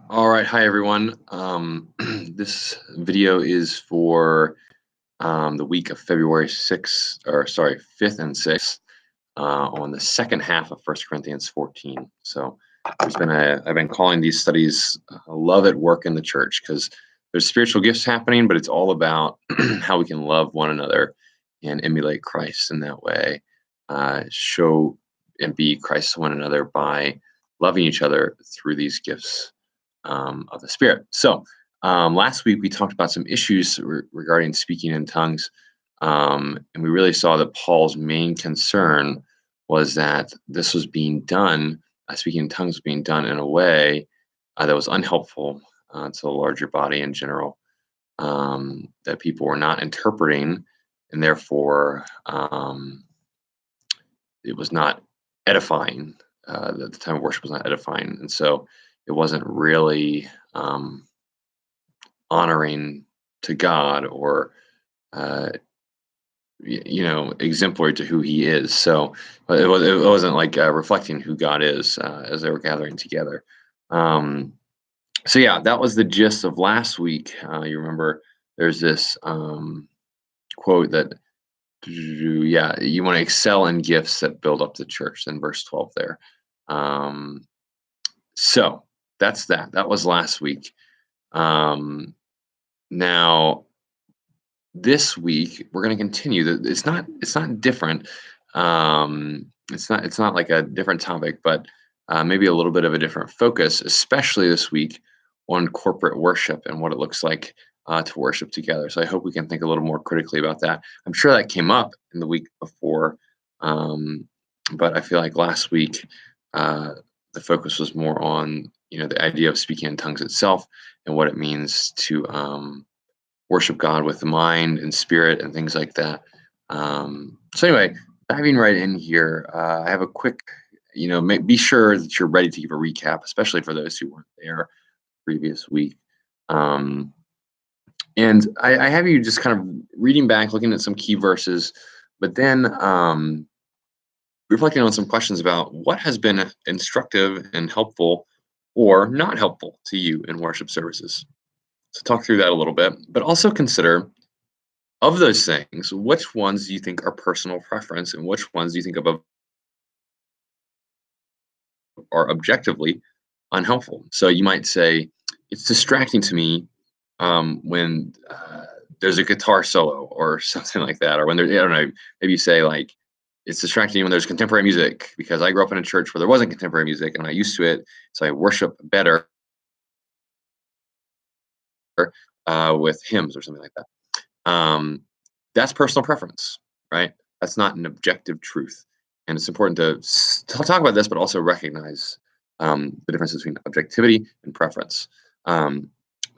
All right, hi everyone. This video is for the week of February 6th, or sorry, 5th and 6th, on the second half of First Corinthians 14. So I've been calling these studies Love at Work in the Church because there's spiritual gifts happening, but it's all about how we can love one another and emulate Christ in that way, show and be Christ to one another by loving each other through these gifts of the Spirit. So last week we talked about some issues regarding speaking in tongues, and we really saw that Paul's main concern was that this was being done, speaking in tongues was being done in a way that was unhelpful to the larger body in general, that people were not interpreting, and therefore it was not edifying. The time of worship was not edifying, and so it wasn't really honoring to God or uh, exemplary to who He is. So it wasn't like reflecting who God is as they were gathering together. Um, so yeah, that was the gist of last week. You remember there's this quote that yeah, you want to excel in gifts that build up the church in verse 12 there. Um, so that's that. That was last week. Now this week we're going to continue. It's not different. It's not like a different topic, but maybe a little bit of a different focus, especially this week on corporate worship and what it looks like to worship together. So I hope we can think a little more critically about that. I'm sure that came up in the week before, um, but I feel like last week uh, the focus was more on the idea of speaking in tongues itself and what it means to worship God with the mind and spirit and things like that. So anyway, diving right in here, I have a quick, be sure that you're ready to give a recap, especially for those who weren't there previous week. Um, and I have you just kind of reading back, looking at some key verses, but then reflecting on some questions about what has been instructive and helpful or not helpful to you in worship services. So talk through that a little bit, but also consider of those things, which ones do you think are personal preference and which ones do you think are objectively unhelpful? So you might say, it's distracting to me when there's a guitar solo or something like that. Or when I don't know, maybe you say, like, it's distracting when there's contemporary music because I grew up in a church where there wasn't contemporary music and I'm not used to it. So I worship better with hymns or something like that. That's personal preference, right? That's not an objective truth. And it's important to talk about this, but also recognize the difference between objectivity and preference. Um,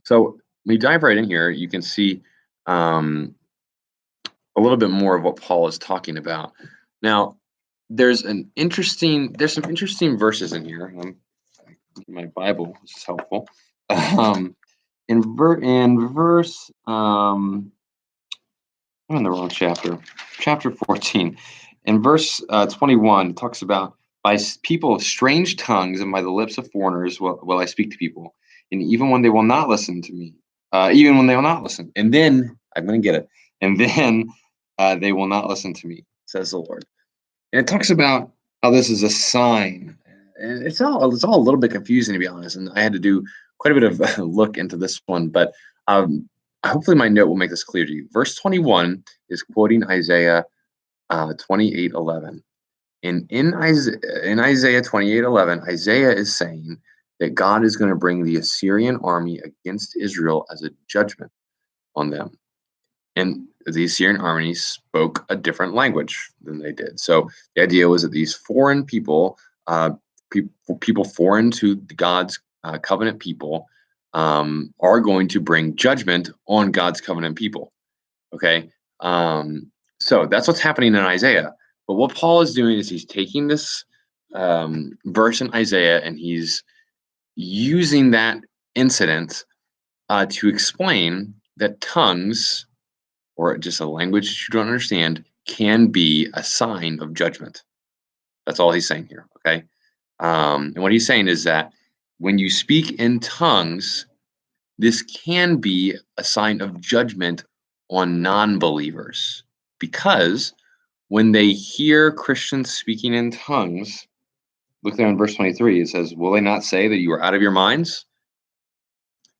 so when you dive right in here, you can see um, a little bit more of what Paul is talking about. Now, there's some interesting verses in here. My Bible, which is helpful. Um, in verse I'm in the wrong chapter. Chapter 14. In verse 21, it talks about people of strange tongues and by the lips of foreigners will I speak to people. And even when they will not listen to me, even when they will not listen. And then, I'm going to get it. And then they will not listen to me, says the Lord. And it talks about how this is a sign. And it's all a little bit confusing, to be honest. And I had to do quite a bit of look into this one. But hopefully my note will make this clear to you. Verse 21 is quoting Isaiah 28:11. And in Isaiah 28:11, Isaiah is saying that God is going to bring the Assyrian army against Israel as a judgment on them. And the Assyrian army spoke a different language than they did. So the idea was that these foreign people, people foreign to God's covenant people, are going to bring judgment on God's covenant people. Okay, so that's what's happening in Isaiah. But what Paul is doing is he's taking this verse in Isaiah and he's using that incident to explain that tongues or just a language that you don't understand can be a sign of judgment. That's all he's saying here. Okay. And what he's saying is that when you speak in tongues, this can be a sign of judgment on non-believers, because when they hear Christians speaking in tongues, look there in verse 23, it says, "Will they not say that you are out of your minds?"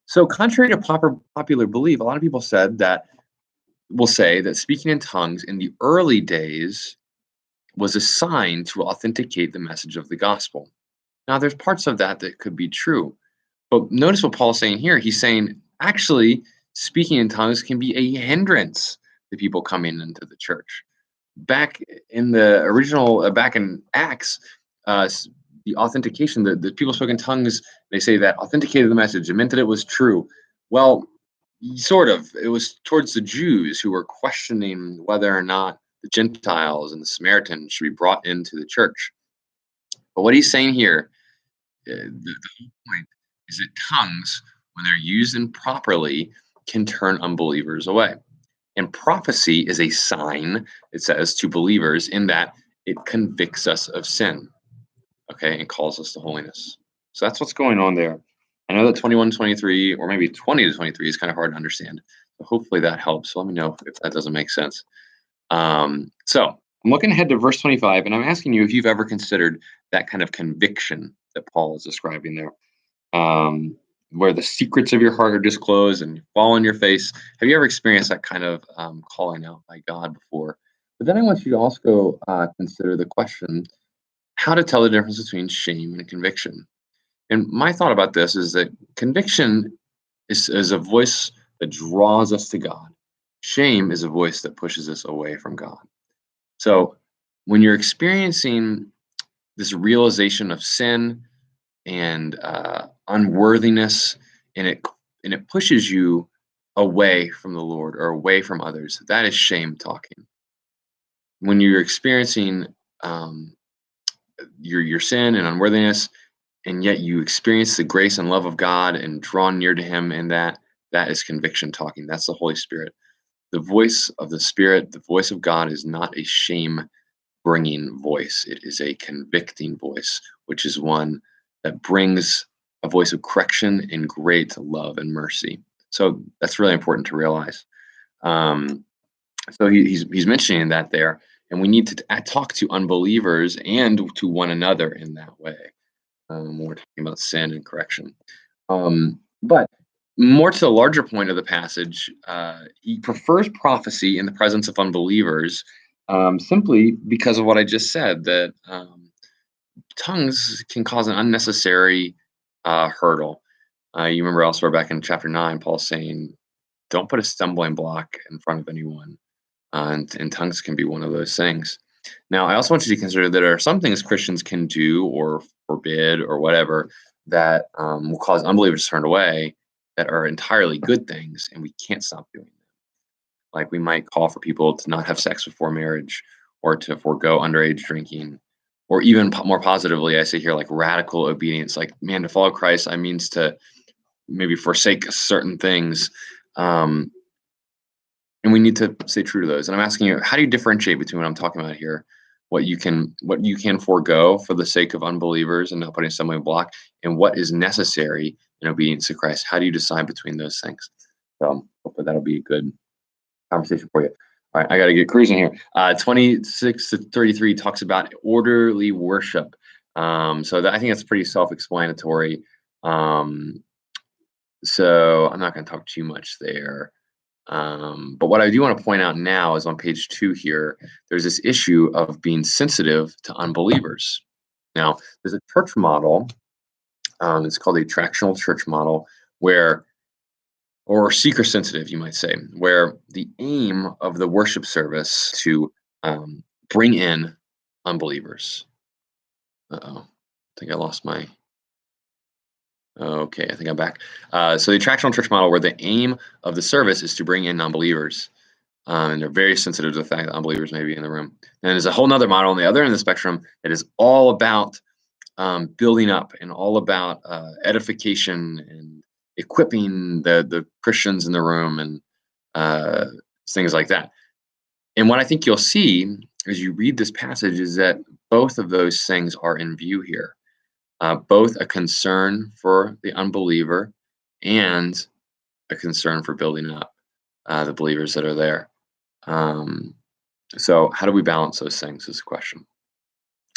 So, contrary to popular belief, a lot of people will say that speaking in tongues in the early days was a sign to authenticate the message of the gospel. Now, there's parts of that that could be true, but notice what Paul's saying here. He's saying, actually, speaking in tongues can be a hindrance to people coming into the church. Back in the original, back in Acts, the authentication, the people spoke in tongues, they say that authenticated the message. It meant that it was true. Well, sort of. It was towards the Jews who were questioning whether or not the Gentiles and the Samaritans should be brought into the church. But what he's saying here, the whole point is that tongues, when they're used improperly, can turn unbelievers away. And prophecy is a sign, it says, to believers in that it convicts us of sin, okay, and calls us to holiness. So that's what's going on there. I know that 21 to 23, or maybe 20 to 23 is kind of hard to understand. So hopefully that helps. So let me know if that doesn't make sense. So I'm looking ahead to verse 25, and I'm asking you if you've ever considered that kind of conviction that Paul is describing there, where the secrets of your heart are disclosed and fall on your face. Have you ever experienced that kind of calling out by God before? But then I want you to also consider the question, how to tell the difference between shame and conviction. And my thought about this is that conviction is a voice that draws us to God. Shame is a voice that pushes us away from God. So when you're experiencing this realization of sin and unworthiness, and it pushes you away from the Lord or away from others, that is shame talking. When you're experiencing your sin and unworthiness, and yet you experience the grace and love of God and draw near to Him, and that is conviction talking. That's the Holy Spirit. The voice of the Spirit, the voice of God, is not a shame bringing voice. It is a convicting voice, which is one that brings a voice of correction and great love and mercy. So that's really important to realize. So he's mentioning that there, and we need to talk to unbelievers and to one another in that way. When we're talking about sin and correction. But more to the larger point of the passage, he prefers prophecy in the presence of unbelievers, simply because of what I just said, that tongues can cause an unnecessary hurdle. You remember elsewhere back in chapter 9, Paul saying, don't put a stumbling block in front of anyone. And tongues can be one of those things. Now, I also want you to consider that there are some things Christians can do or forbid or whatever that will cause unbelievers to turn away, that are entirely good things, and we can't stop doing them. Like, we might call for people to not have sex before marriage, or to forego underage drinking, or even more positively, I say here, like radical obedience. Like, man, to follow Christ, that means to maybe forsake certain things. And we need to stay true to those. And I'm asking you, how do you differentiate between what I'm talking about here, what you can forego for the sake of unbelievers and not putting someone in block, and what is necessary in obedience to Christ? How do you decide between those things? So hopefully that'll be a good conversation for you. All right, I got to get cruising here. 26 to 33 talks about orderly worship. So I think that's pretty self-explanatory. So I'm not going to talk too much there. But what I do want to point out now is on page 2 here, there's this issue of being sensitive to unbelievers. Now, there's a church model, it's called the attractional church model, or seeker sensitive, you might say, where the aim of the worship service to bring in unbelievers. I think I lost my. Okay, I think I'm back. So the attractional church model, where the aim of the service is to bring in non-believers, and they're very sensitive to the fact that unbelievers may be in the room. And there's a whole nother model on the other end of the spectrum that is all about building up and all about edification and equipping the Christians in the room and things like that. And what I think you'll see as you read this passage is that both of those things are in view here. both a concern for the unbeliever and a concern for building up the believers that are there. Um, so, how do we balance those things is the question.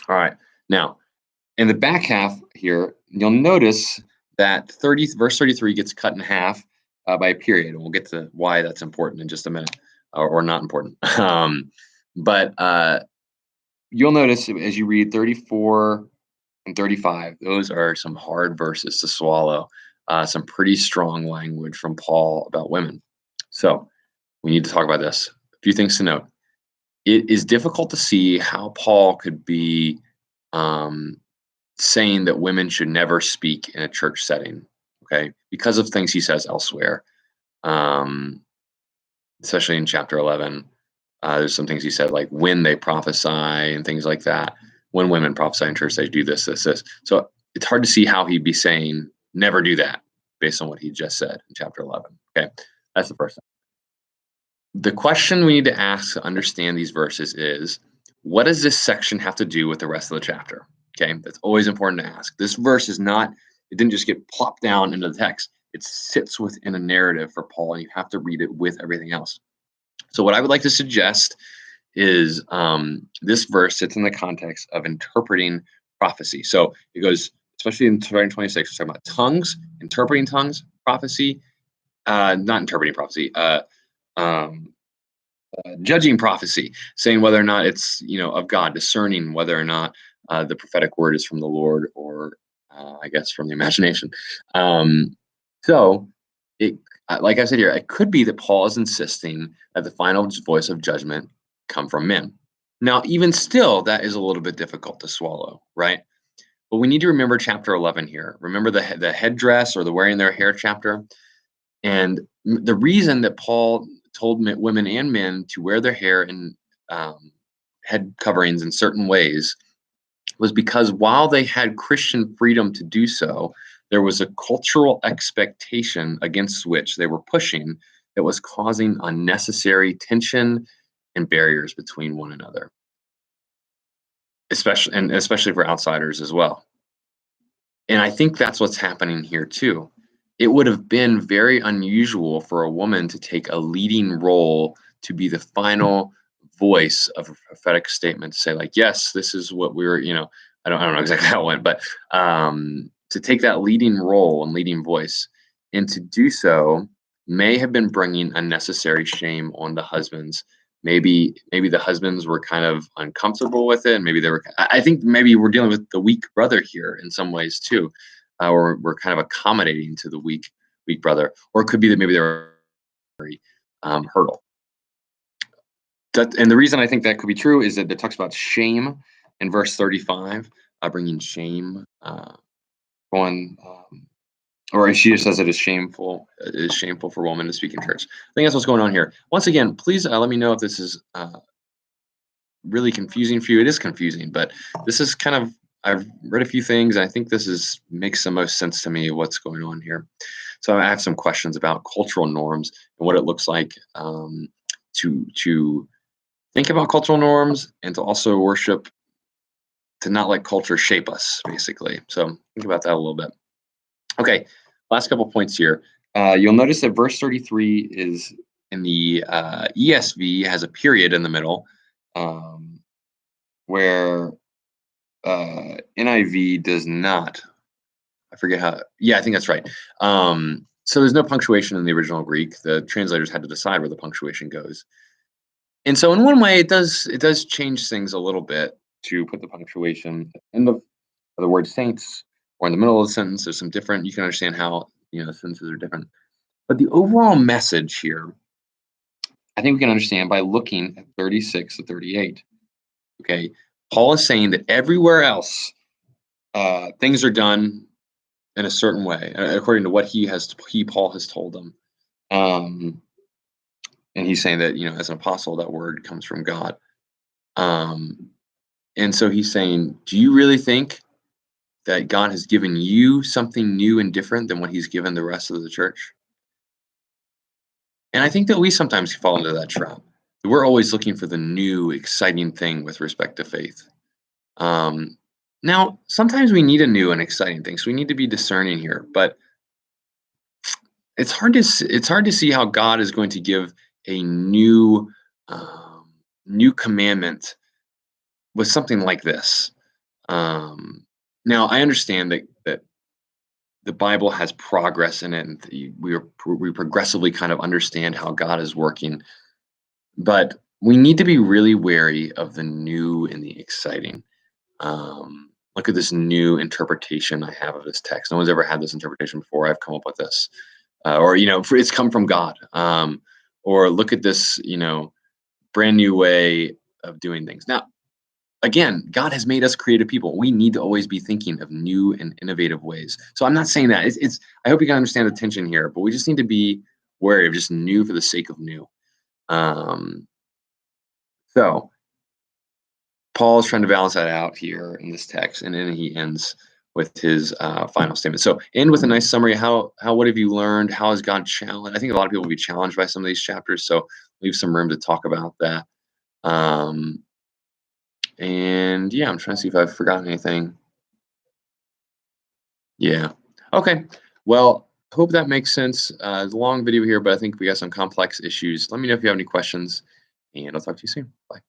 All right. Now, in the back half here, you'll notice that verse 33 gets cut in half by a period. And we'll get to why that's important in just a minute, or not important. But you'll notice as you read 34 and 35, those are some hard verses to swallow. Some pretty strong language from Paul about women. So we need to talk about this. A few things to note. It is difficult to see how Paul could be saying that women should never speak in a church setting, okay, because of things he says elsewhere, um, especially in chapter 11. There's some things he said, like when they prophesy and things like that. When women prophesy in church, they do this, this, this. So it's hard to see how he'd be saying never do that based on what he just said in chapter 11. Okay, that's the first thing. The question we need to ask to understand these verses is, what does this section have to do with the rest of the chapter? Okay, that's always important to ask. This verse is not, it didn't just get plopped down into the text. It sits within a narrative for Paul, and you have to read it with everything else. So what I would like to suggest is this verse sits in the context of interpreting prophecy. So it goes, especially in starting 26, we're talking about tongues, interpreting tongues, prophecy, not interpreting prophecy, judging prophecy, saying whether or not it's of God, discerning whether or not the prophetic word is from the Lord or I guess from the imagination. So it, like I said here, it could be that Paul is insisting that the final voice of judgment come from men. Now, even still, that is a little bit difficult to swallow, right? But we need to remember chapter 11 here. Remember the headdress or the wearing their hair chapter. And the reason that Paul told women and men to wear their hair in head coverings in certain ways was because while they had Christian freedom to do so, there was a cultural expectation against which they were pushing that was causing unnecessary tension and barriers between one another, especially for outsiders as well. And I think that's what's happening here too. It would have been very unusual for a woman to take a leading role to be the final voice of a prophetic statement, to say like, yes, this is what we're, I don't know exactly how it went, but to take that leading role and leading voice, and to do so may have been bringing unnecessary shame on the husbands. Maybe the husbands were kind of uncomfortable with it, and maybe they were. I think maybe we're dealing with the weak brother here in some ways too, or we're kind of accommodating to the weak brother, or it could be that maybe they were very hurdle. And the reason I think that could be true is that it talks about shame in verse 35, bringing shame on, or she just says it is shameful. It is shameful for women to speak in church. I think that's what's going on here. Once again, please let me know if this is really confusing for you. It is confusing, but this is kind of, I've read a few things. And I think this makes the most sense to me what's going on here. So I have some questions about cultural norms and what it looks like to think about cultural norms and to also worship, to not let culture shape us, basically. So think about that a little bit. Okay, last couple points here. You'll notice that verse 33 is in the ESV has a period in the middle, where NIV does not. I forget how. Yeah, I think that's right. So there's no punctuation in the original Greek. The translators had to decide where the punctuation goes. And so in one way, it does change things a little bit to put the punctuation at the end of the word saints or in the middle of the sentence. There's some different, you can understand how, sentences are different. But the overall message here, I think we can understand by looking at 36 to 38. Okay, Paul is saying that everywhere else, things are done in a certain way, according to what Paul has told them. And he's saying that, as an apostle, that word comes from God. And so he's saying, do you really think that God has given you something new and different than what he's given the rest of the church? And I think that we sometimes fall into that trap. We're always looking for the new, exciting thing with respect to faith. Now, sometimes we need a new and exciting thing, so we need to be discerning here. But it's hard to see how God is going to give a um, new commandment with something like this. Um, Now, I understand that the Bible has progress in it, and we progressively kind of understand how God is working. But we need to be really wary of the new and the exciting. Look at this new interpretation I have of this text. No one's ever had this interpretation before. I've come up with this, or it's come from God. Or look at this, brand new way of doing things. Now, again, God has made us creative people. We need to always be thinking of new and innovative ways. So I'm not saying that. It's I hope you can understand the tension here, but we just need to be wary of just new for the sake of new. Um, so Paul is trying to balance that out here in this text, and then he ends with his final statement. So, end with a nice summary. How what have you learned? How has God challenged? I think a lot of people will be challenged by some of these chapters, so leave some room to talk about that. Um, and yeah, I'm trying to see if I've forgotten anything. Yeah. Okay. Well, hope that makes sense. It's a long video here, but I think we got some complex issues. Let me know if you have any questions, and I'll talk to you soon. Bye.